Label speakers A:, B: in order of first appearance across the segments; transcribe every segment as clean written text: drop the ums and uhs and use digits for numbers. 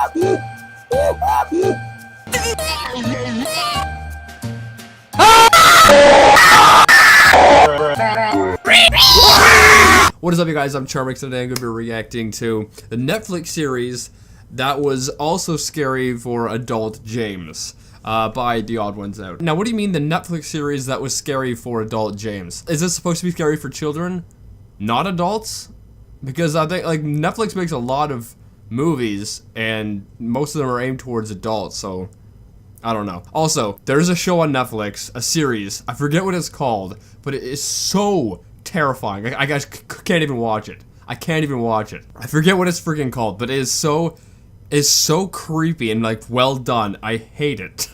A: What is up, you guys? I'm charmx, and today I'm going to be reacting to the Netflix series that was also scary for adult James, by The Odd Ones Out. Now, what do you mean the Netflix series that was scary for adult James? Is this supposed to be scary for children, not adults? Because I think, like, Netflix makes a lot of movies, and most of them are aimed towards adults, so I don't know. Also, there's a show on Netflix, a series, I forget what it's called, but it is so terrifying. I guys can't even watch it. I can't even watch it. I forget what it's freaking called, but it is so creepy and like well done. I hate it.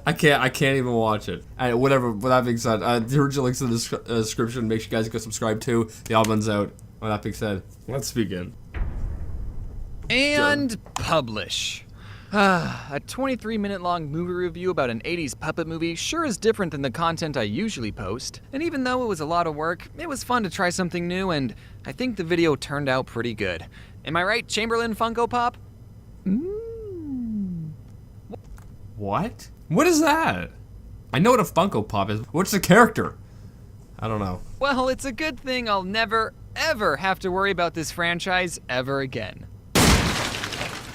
A: I can't even watch it. And whatever. With that being said, the original links in the description. Make sure you guys go subscribe to The Odd Ones Out. With that being said, let's begin.
B: And publish. A 23-minute long movie review about an 80s puppet movie sure is different than the content I usually post. And even though it was a lot of work, it was fun to try something new, and I think the video turned out pretty good. Am I right, Chamberlain Funko Pop?
A: What? What is that? I know what a Funko Pop is. What's the character? I don't know.
B: Well, it's a good thing I'll never, ever have to worry about this franchise ever again.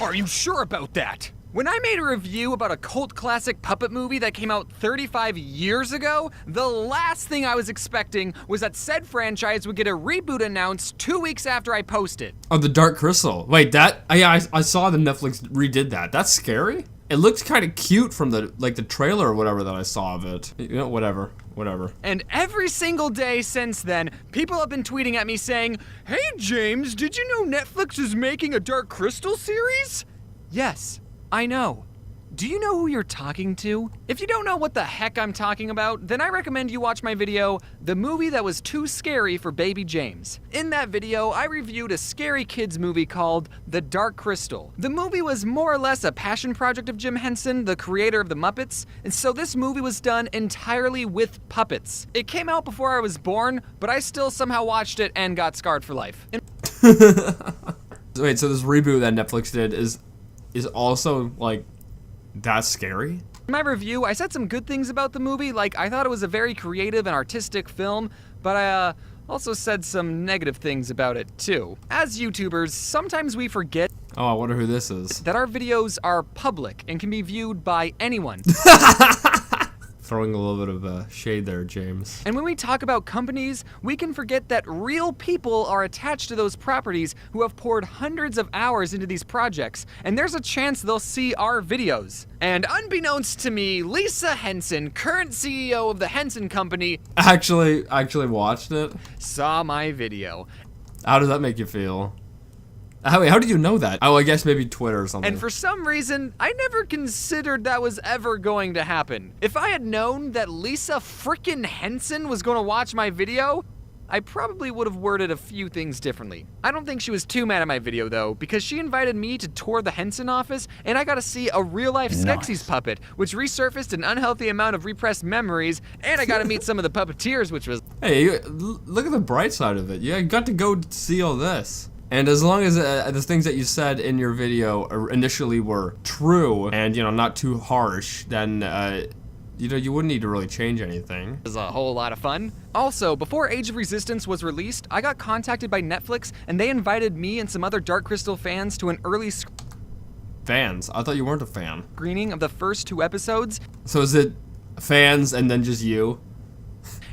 B: Are you sure about that? When I made a review about a cult classic puppet movie that came out 35 years ago, the last thing I was expecting was that said franchise would get a reboot announced 2 weeks after I posted.
A: Oh, the Dark Crystal. Wait, that? I saw the Netflix redid that. That's scary? It looked kind of cute from the trailer or whatever that I saw of it. You know, whatever.
B: And every single day since then, people have been tweeting at me saying, "Hey James, did you know Netflix is making a Dark Crystal series?" Yes, I know. Do you know who you're talking to? If you don't know what the heck I'm talking about, then I recommend you watch my video, The Movie That Was Too Scary for Baby James. In that video, I reviewed a scary kids movie called The Dark Crystal. The movie was more or less a passion project of Jim Henson, the creator of the Muppets, and so this movie was done entirely with puppets. It came out before I was born, but I still somehow watched it and got scarred for life.
A: Wait, so this reboot that Netflix did is also, like, that's scary?
B: In my review, I said some good things about the movie, like I thought it was a very creative and artistic film, but I also said some negative things about it too. As YouTubers, sometimes we forget
A: Oh, I wonder who this is.
B: that our videos are public and can be viewed by anyone.
A: Throwing a little bit of shade there, James.
B: And when we talk about companies, we can forget that real people are attached to those properties who have poured hundreds of hours into these projects, and there's a chance they'll see our videos. And unbeknownst to me, Lisa Henson, current CEO of the Henson Company,
A: Actually watched it?
B: saw my video.
A: How does that make you feel? How did you know that? Oh, I guess maybe Twitter or something.
B: And for some reason, I never considered that was ever going to happen. If I had known that Lisa frickin' Henson was going to watch my video, I probably would have worded a few things differently. I don't think she was too mad at my video though, because she invited me to tour the Henson office, and I got to see a real-life Skeksis puppet, which resurfaced an unhealthy amount of repressed memories, and I got to meet some of the puppeteers, which was...
A: Hey, look at the bright side of it. You got to go see all this. And as long as the things that you said in your video initially were true and, you know, not too harsh, then, you know, you wouldn't need to really change anything.
B: It was a whole lot of fun. Also, before Age of Resistance was released, I got contacted by Netflix, and they invited me and some other Dark Crystal fans to an early
A: Fans? I thought you weren't a fan.
B: screening of the first 2 episodes.
A: So is it fans and then just you?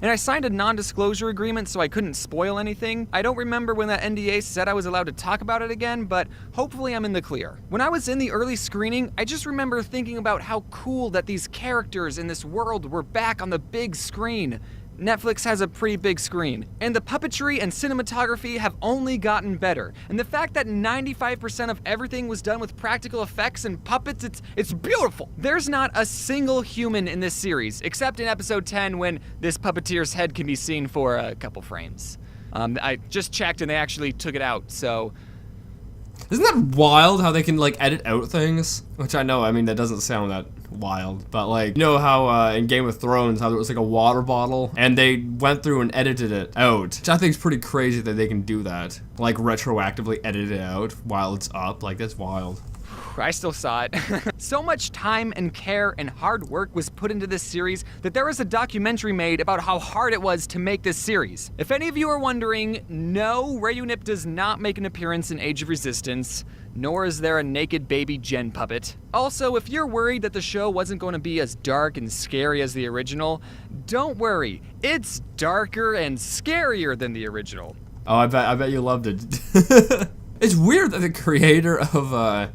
B: And I signed a non-disclosure agreement so I couldn't spoil anything. I don't remember when that NDA said I was allowed to talk about it again, but hopefully I'm in the clear. When I was in the early screening, I just remember thinking about how cool that these characters in this world were back on the big screen. Netflix has a pretty big screen, and the puppetry and cinematography have only gotten better. And the fact that 95% of everything was done with practical effects and puppets, it's beautiful. There's not a single human in this series, except in episode 10 when this puppeteer's head can be seen for a couple frames. I just checked and they actually took it out, so...
A: Isn't that wild how they can, like, edit out things? Which I know, I mean, that doesn't sound that wild. But like, you know how in Game of Thrones, how there was like a water bottle and they went through and edited it out, which I think is pretty crazy that they can do that. Like retroactively edit it out while it's up. Like, that's wild.
B: I still saw it. So much time and care and hard work was put into this series that there was a documentary made about how hard it was to make this series. If any of you are wondering, no, Reunip does not make an appearance in Age of Resistance, nor is there a naked baby Jen puppet. Also, if you're worried that the show wasn't going to be as dark and scary as the original, don't worry, it's darker and scarier than the original.
A: Oh, I bet you loved it. It's weird that the creator of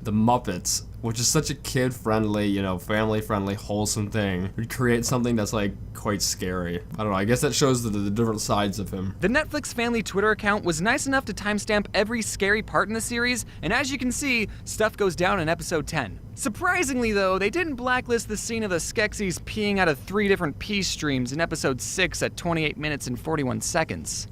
A: the Muppets, which is such a kid-friendly, you know, family-friendly, wholesome thing, would create something that's like quite scary. I don't know, I guess that shows the different sides of him.
B: The Netflix family Twitter account was nice enough to timestamp every scary part in the series, and as you can see, stuff goes down in episode 10. Surprisingly though, they didn't blacklist the scene of the Skeksis peeing out of 3 different pee streams in episode 6 at 28 minutes and 41 seconds.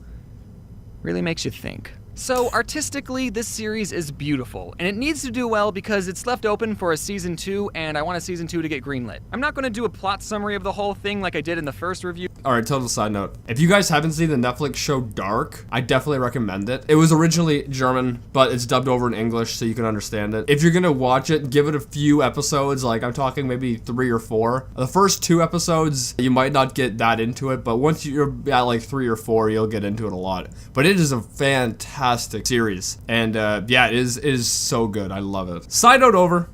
B: Really makes you think. So artistically, this series is beautiful, and it needs to do well because it's left open for a season 2, and I want a season 2 to get greenlit. I'm not gonna do a plot summary of the whole thing like I did in the first review.
A: Alright, total side note. If you guys haven't seen the Netflix show Dark, I definitely recommend it. It was originally German, but it's dubbed over in English so you can understand it. If you're gonna watch it, give it a few episodes, like I'm talking maybe 3 or 4. The first 2 episodes, you might not get that into it, but once you're at like 3 or 4, you'll get into it a lot. But it is a fantastic series, and yeah, it is so good. I love it. Side note over.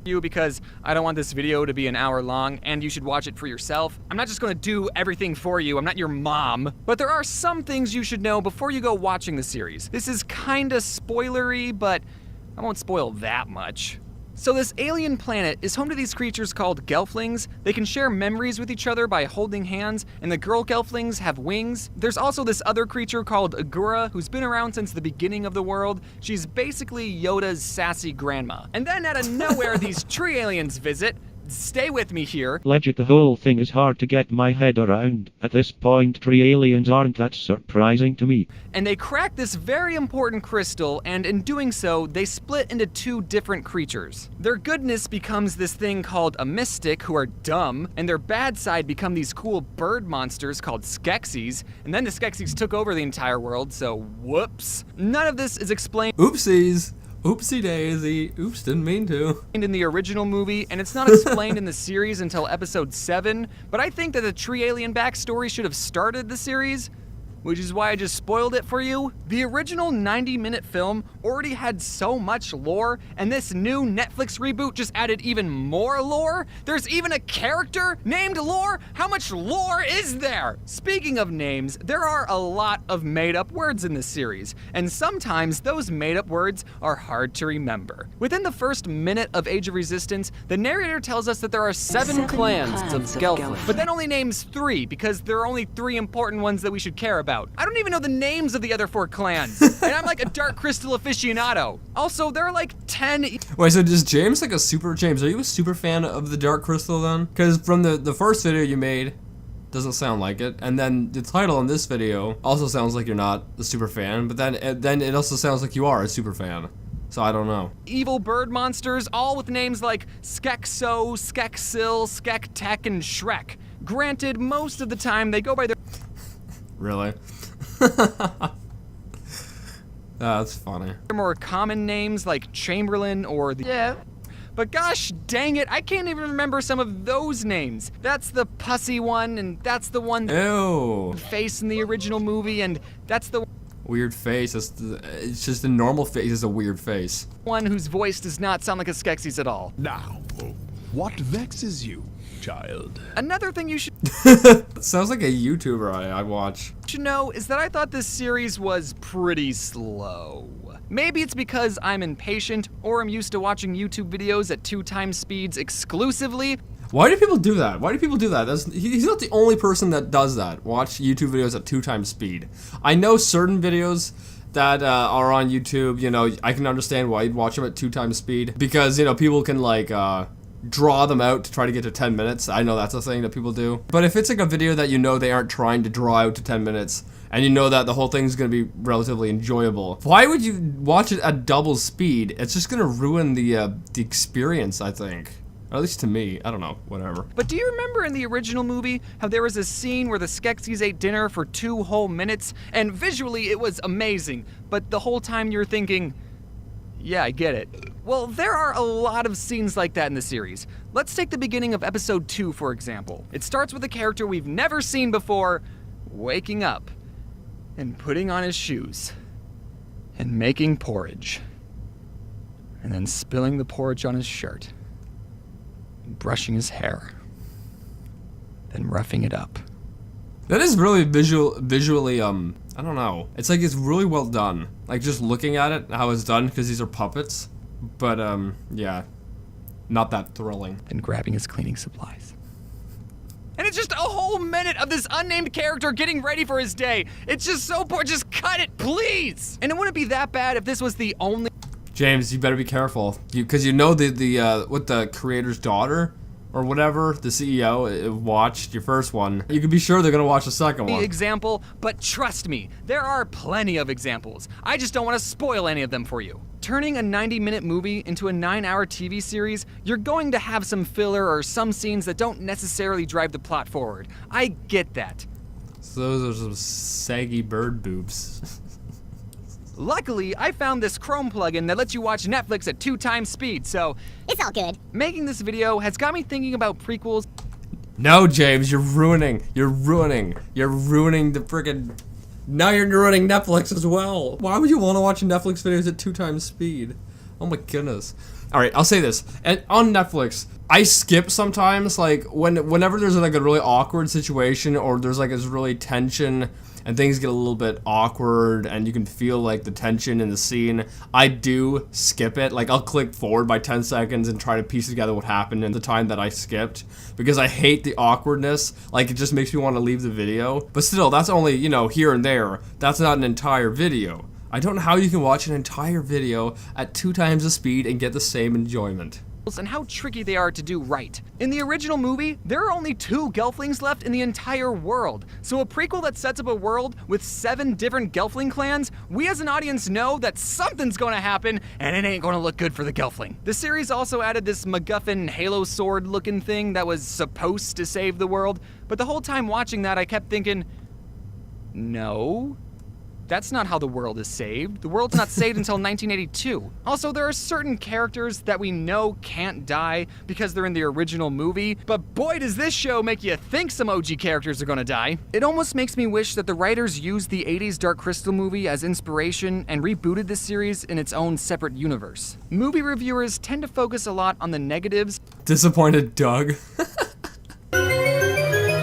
B: Because I don't want this video to be an hour long and you should watch it for yourself. I'm not just gonna do everything for you, I'm not your mom. But there are some things you should know before you go watching the series. This is kinda spoilery, but I won't spoil that much. So this alien planet is home to these creatures called Gelflings. They can share memories with each other by holding hands, and the girl Gelflings have wings. There's also this other creature called Agura, who's been around since the beginning of the world. She's basically Yoda's sassy grandma. And then out of nowhere, these tree aliens visit. Stay with me here.
C: Legit, the whole thing is hard to get my head around. At this point, tree aliens aren't that surprising to me.
B: And they crack this very important crystal, and in doing so, they split into 2 different creatures. Their goodness becomes this thing called a mystic, who are dumb, and their bad side become these cool bird monsters called Skeksis, and then the Skeksis took over the entire world, so whoops. None of this is explained.
A: Oopsies. Oopsie daisy. Oops, didn't mean to.
B: In the original movie, and it's not explained in the series until episode 7, but I think that the tree alien backstory should have started the series, which is why I just spoiled it for you. The original 90-minute film already had so much lore, and this new Netflix reboot just added even more lore? There's even a character named Lore? How much lore is there? Speaking of names, there are a lot of made-up words in this series, and sometimes those made-up words are hard to remember. Within the first minute of Age of Resistance, the narrator tells us that there are 7 clans of Gelfling, but then only names 3 because there are only 3 important ones that we should care about. I don't even know the names of the other 4 clans, and I'm like a Dark Crystal aficionado. Also, there are like 10...
A: Wait, so is James like a super... James, are you a super fan of the Dark Crystal then? Because from the first video you made, doesn't sound like it, and then the title on this video also sounds like you're not a super fan, but then it also sounds like you are a super fan. So I don't know.
B: Evil bird monsters, all with names like Skekso, Skeksil, Skektek, and Shrek. Granted, most of the time they go by their...
A: Really? That's funny.
B: more common names like Chamberlain or the...
D: Yeah.
B: But gosh dang it, I can't even remember some of those names. That's the pussy one, and that's the one
A: Ew.
B: face in the original movie, and that's the
A: Weird face. It's just a normal face is a weird face.
B: one whose voice does not sound like a Skeksis at all.
E: Now, what vexes you, child?
B: Another thing you should
A: Sounds like a YouTuber I watch.
B: know is that I thought this series was pretty slow. Maybe it's because I'm impatient, or I'm used to watching YouTube videos at 2 times speeds exclusively.
A: Why do people do that? Why do people do that? He's not the only person that does that. Watch YouTube videos at 2 times speed. I know certain videos that are on YouTube, you know, I can understand why you'd watch them at 2 times speed. Because, you know, people can like draw them out to try to get to 10 minutes. I know that's a thing that people do. But if it's like a video that you know they aren't trying to draw out to 10 minutes, and you know that the whole thing's gonna be relatively enjoyable, why would you watch it at double speed? It's just gonna ruin the experience, I think. Or at least to me. I don't know. Whatever.
B: But do you remember in the original movie how there was a scene where the Skeksis ate dinner for 2 whole minutes? And visually it was amazing, but the whole time you're thinking, yeah, I get it. Well, there are a lot of scenes like that in the series. Let's take the beginning of episode 2, for example. It starts with a character we've never seen before, waking up and putting on his shoes and making porridge. And then spilling the porridge on his shirt. And brushing his hair. Then roughing it up.
A: That is really visually, I don't know. It's like it's really well done. Like just looking at it, how it's done, because these are puppets. But, yeah. Not that thrilling.
B: Then grabbing his cleaning supplies. And it's just a whole minute of this unnamed character getting ready for his day. It's just so poor. Just cut it, please. And it wouldn't be that bad if this was the only...
A: James, you better be careful. Because you know the creator's daughter or whatever, the CEO, watched your first one. You can be sure they're gonna watch the second one.
B: Example, but trust me, there are plenty of examples. I just don't want to spoil any of them for you. Turning a 90-minute movie into a 9-hour TV series, you're going to have some filler or some scenes that don't necessarily drive the plot forward. I get that.
A: So those are some saggy bird boobs.
B: Luckily, I found this Chrome plugin that lets you watch Netflix at 2 times speed, so
D: It's all good.
B: making this video has got me thinking about prequels.
A: No, James, you're ruining the friggin'... Now you're ruining Netflix as well. Why would you want to watch Netflix videos at 2 times speed? Oh my goodness. Alright, I'll say this. And on Netflix, I skip sometimes, like, whenever there's like a really awkward situation or there's like this really tension and things get a little bit awkward and you can feel like the tension in the scene, I do skip it. Like, I'll click forward by 10 seconds and try to piece together what happened in the time that I skipped because I hate the awkwardness. Like, it just makes me want to leave the video. But still, that's only, you know, here and there. That's not an entire video. I don't know how you can watch an entire video at 2 times the speed and get the same enjoyment.
B: And how tricky they are to do right. In the original movie, there are only 2 Gelflings left in the entire world. So a prequel that sets up a world with 7 different Gelfling clans, we as an audience know that something's gonna happen and it ain't gonna look good for the Gelfling. The series also added this MacGuffin Halo sword looking thing that was supposed to save the world, but the whole time watching that I kept thinking, no. That's not how the world is saved. The world's not saved until 1982. Also, there are certain characters that we know can't die because they're in the original movie, but boy does this show make you think some OG characters are gonna die. It almost makes me wish that the writers used the 80s Dark Crystal movie as inspiration and rebooted the series in its own separate universe. Movie reviewers tend to focus a lot on the negatives.
A: Disappointed Doug.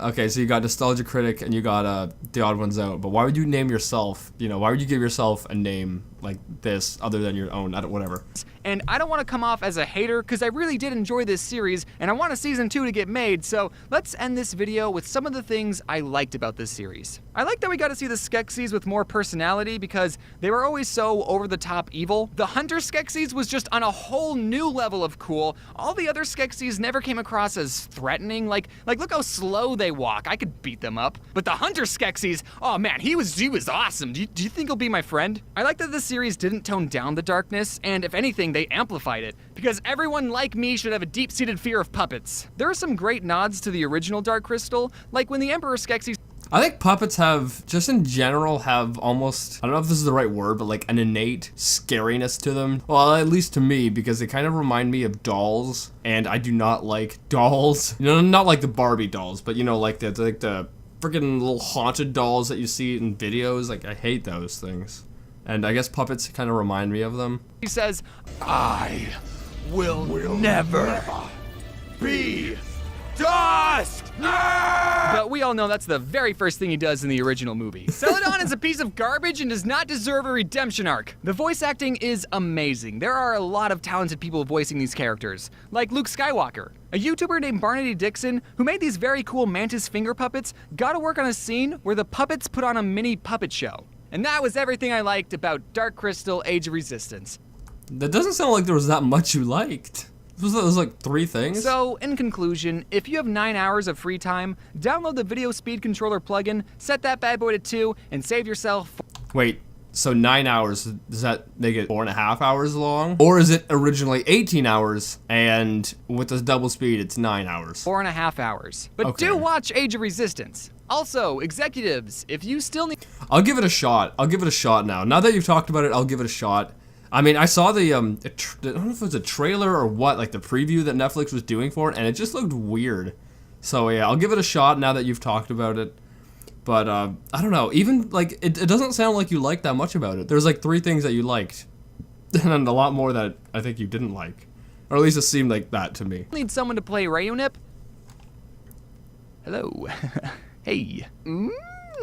A: Okay, so you got Nostalgia Critic and you got The Odd Ones Out, but why would you name yourself, you know, why would you give yourself a name like this other than your own, whatever.
B: And I don't want to come off as a hater because I really did enjoy this series and I want a season 2 to get made, so let's end this video with some of the things I liked about this series. I like that we got to see the Skeksis with more personality because they were always so over-the-top evil. The Hunter Skeksis was just on a whole new level of cool. All the other Skeksis never came across as threatening, like look how slow they walk. I could beat them up. But the Hunter Skeksis, oh man, he was awesome. Do you think he'll be my friend? I like that this series didn't tone down the darkness, and if anything, they amplified it, because everyone like me should have a deep-seated fear of puppets. There are some great nods to the original Dark Crystal, like when the Emperor Skeksis...
A: I think puppets have, just in general, have almost, I don't know if this is the right word, but like an innate scariness to them. Well, at least to me, because they kind of remind me of dolls, and I do not like dolls. You know, not like the Barbie dolls, but you know, like the freaking little haunted dolls that you see in videos. Like, I hate those things. And I guess puppets kind of remind me of them.
B: He says,
E: I will never be dust!
B: but we all know that's the very first thing he does in the original movie. Celadon is a piece of garbage and does not deserve a redemption arc. The voice acting is amazing. There are a lot of talented people voicing these characters, like Luke Skywalker. A YouTuber named Barnaby Dixon, who made these very cool mantis finger puppets, got to work on a scene where the puppets put on a mini puppet show. And that was everything I liked about Dark Crystal Age of Resistance.
A: That doesn't sound like there was that much you liked. It was like 3 things.
B: So, in conclusion, if you have 9 hours of free time, download the Video Speed Controller plugin, set that bad boy to 2, and save yourself...
A: Wait, So 9 hours, does that make it 4.5 hours long? Or is it originally 18 hours and with the double speed, it's 9 hours?
B: 4.5 hours. But
A: Okay.
B: do watch Age of Resistance. Also, executives, if you still need...
A: I'll give it a shot. I'll give it a shot now. Now that you've talked about it, I'll give it a shot. I mean, I saw the, I don't know if it was a trailer or what, like the preview that Netflix was doing for it, and it just looked weird. So yeah, I'll give it a shot now that you've talked about it. But, I don't know, even, like, it doesn't sound like you liked that much about it. There's, like, 3 things that you liked, and a lot more that I think you didn't like. Or at least it seemed like that to me.
B: Need someone to play Reunip? Hello. Hey.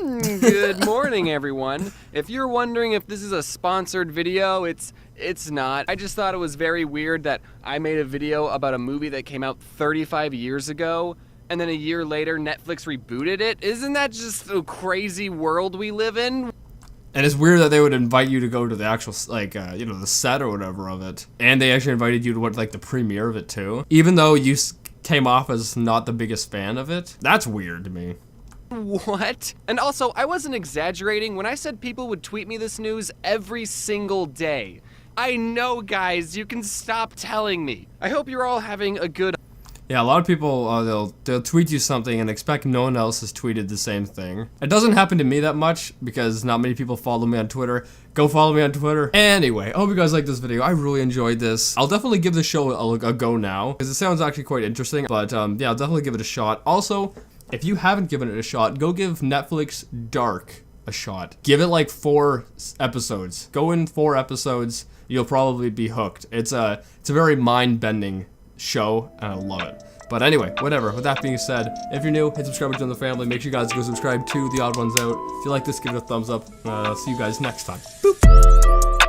D: Good morning, everyone. If you're wondering if this is a sponsored video, it's not. I just thought it was very weird that I made a video about a movie that came out 35 years ago, and then a year later Netflix rebooted it. Isn't that just a crazy world we live in?
A: And it's weird that they would invite you to go to the actual, like, you know, the set or whatever of it. And they actually invited you to, what, like, the premiere of it, too. Even though you came off as not the biggest fan of it. That's weird to me.
D: What? And also, I wasn't exaggerating when I said people would tweet me this news every single day. I know, guys, you can stop telling me. I hope you're all having a good...
A: Yeah, a lot of people, they'll tweet you something and expect no one else has tweeted the same thing. It doesn't happen to me that much because not many people follow me on Twitter. Go follow me on Twitter. Anyway, I hope you guys liked this video. I really enjoyed this. I'll definitely give this show a go now because it sounds actually quite interesting. But yeah, I'll definitely give it a shot. Also, if you haven't given it a shot, go give Netflix Dark a shot. Give it like 4 episodes. Go in 4 episodes. You'll probably be hooked. It's a very mind-bending show, and I love it. But anyway, whatever. With that being said, if you're new, hit subscribe to join the family. Make sure you guys go subscribe to The Odd Ones Out. If you like this, give it a thumbs up. See you guys next time. Boop.